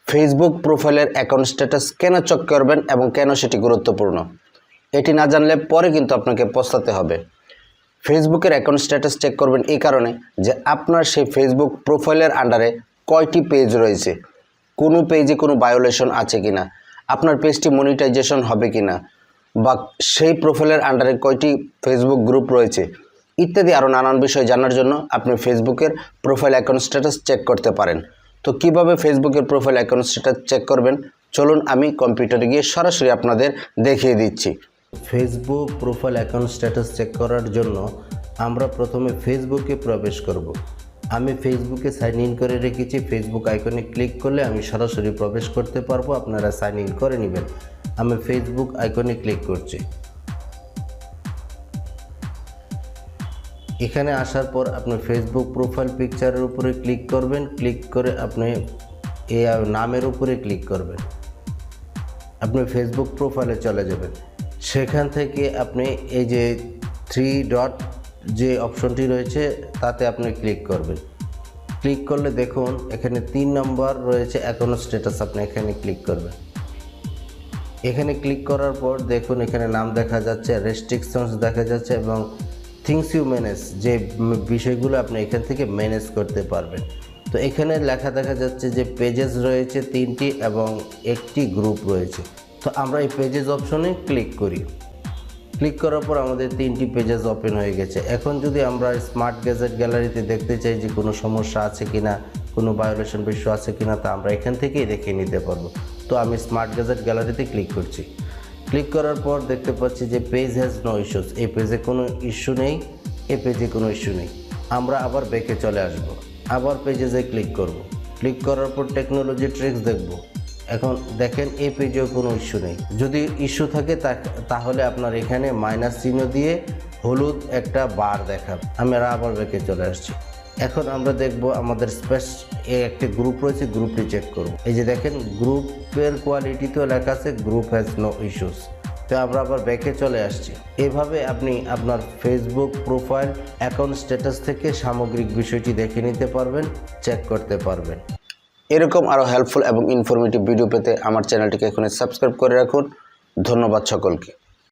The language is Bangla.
ফেসবুক প্রোফাইলের অ্যাকাউন্ট স্ট্যাটাস কেন চেক করবেন এবং কেন সেটি গুরুত্বপূর্ণ এটি না জানলে পরে কিন্তু আপনাকে পস্তাতে হবে। ফেসবুকের অ্যাকাউন্ট স্ট্যাটাস চেক করবেন এই কারণে যে আপনার সেই ফেসবুক প্রোফাইলের আন্ডারে কয়টি পেজ রয়েছে, কোনো পেজে কোনো ভায়োলেশন আছে কিনা, আপনার পেজটি মনিটাইজেশন হবে কিনা, বা সেই প্রোফাইলের আন্ডারে কয়টি ফেসবুক গ্রুপ রয়েছে ইত্যাদি আরও নানান বিষয় জানার জন্য আপনি ফেসবুকের প্রোফাইল অ্যাকাউন্ট স্ট্যাটাস চেক করতে পারেন। তো কিভাবে ফেসবুকের প্রোফাইল অ্যাকাউন্ট স্ট্যাটাস চেক করবেন চলুন আমি কম্পিউটারে গিয়ে সরাসরি আপনাদের দেখিয়ে দিচ্ছি। Facebook profile account status check করার জন্য আমরা প্রথমে ফেসবুকে প্রবেশ করব। আমি ফেসবুকে সাইন ইন করে রেখেছি। ফেসবুক আইকনে ক্লিক করলে আমি সরাসরি প্রবেশ করতে পারবো, আপনারা সাইন ইন করে নেবেন। আমি ফেসবুক আইকনে ক্লিক করছি। এখানে আসার পর আপনি ফেসবুক প্রোফাইল পিকচারের উপরে ক্লিক করবেন। ক্লিক করে আপনি এই নামের উপরে ক্লিক করবেন। আপনি ফেসবুক প্রোফাইলে চলে যাবেন। সেখান থেকে আপনি এই যে 3 ডট যে অপশনটি রয়েছে তাতে আপনি ক্লিক করবেন। ক্লিক করলে দেখুন এখানে 3 নম্বর রয়েছে অ্যাকাউন্ট স্ট্যাটাস, আপনি এখানে ক্লিক করবেন। এখানে ক্লিক করার পর দেখুন এখানে নাম দেখা যাচ্ছে, রেস্ট্রিকশনস দেখা যাচ্ছে এবং থিংস ইউ ম্যানেজ, যে বিষয়গুলো আপনি এখান থেকে ম্যানেজ করতে পারবেন। তো এখানে লেখা দেখা যাচ্ছে যে পেজেস রয়েছে 3টি এবং একটি গ্রুপ রয়েছে। তো আমরা এই পেজেস অপশনে ক্লিক করি। ক্লিক করার পর আমাদের 3টি পেজেস ওপেন হয়ে গেছে। এখন যদি আমরা স্মার্ট গ্যাজেট গ্যালারিতে দেখতে চাই যে কোনো সমস্যা আছে কিনা, কোনো ভায়োলেশন বিষয় আছে কিনা, তা আমরা এখান থেকেই দেখে নিতে পারবো। তো আমি স্মার্ট গ্যাজেট গ্যালারিতে ক্লিক করছি। ক্লিক করার পর দেখতে পাচ্ছি যে পেজ হ্যাজ নো ইস্যুস, এই পেজে কোনো ইস্যু নেই, এই পেজে কোনো ইস্যু নেই। আমরা আবার ব্যাকে চলে আসব, আবার পেজে ক্লিক করব। ক্লিক করার পর টেকনোলজি ট্রিক্স দেখব। এখন দেখেন এই পেজেও কোনো ইস্যু নেই। যদি ইস্যু থাকে তাহলে আপনার এখানে মাইনাস চিহ্ন দিয়ে হলুদ একটা বার দেখাবে। আমরা আবার ব্যাকে চলে আসছি। এখন আমরা দেখব আমাদের স্পেস একটি গ্রুপ রয়েছে, গ্রুপটি চেক করব। এই যে দেখেন গ্রুপের কোয়ালিটিতেও লেখা আছে গ্রুপ হ্যাজ নো ইস্যুস। তো আমরা আবার ব্যাকে চলে আসছি। এভাবে আপনি আপনার ফেসবুক প্রোফাইল অ্যাকাউন্ট স্ট্যাটাস থেকে সামগ্রিক বিষয়টি দেখে নিতে পারবেন, চেক করতে পারবেন। এরকম আরও হেল্পফুল এবং ইনফরমেটিভ ভিডিও পেতে আমার চ্যানেলটিকে এখনই সাবস্ক্রাইব করে রাখুন। ধন্যবাদ সকলকে।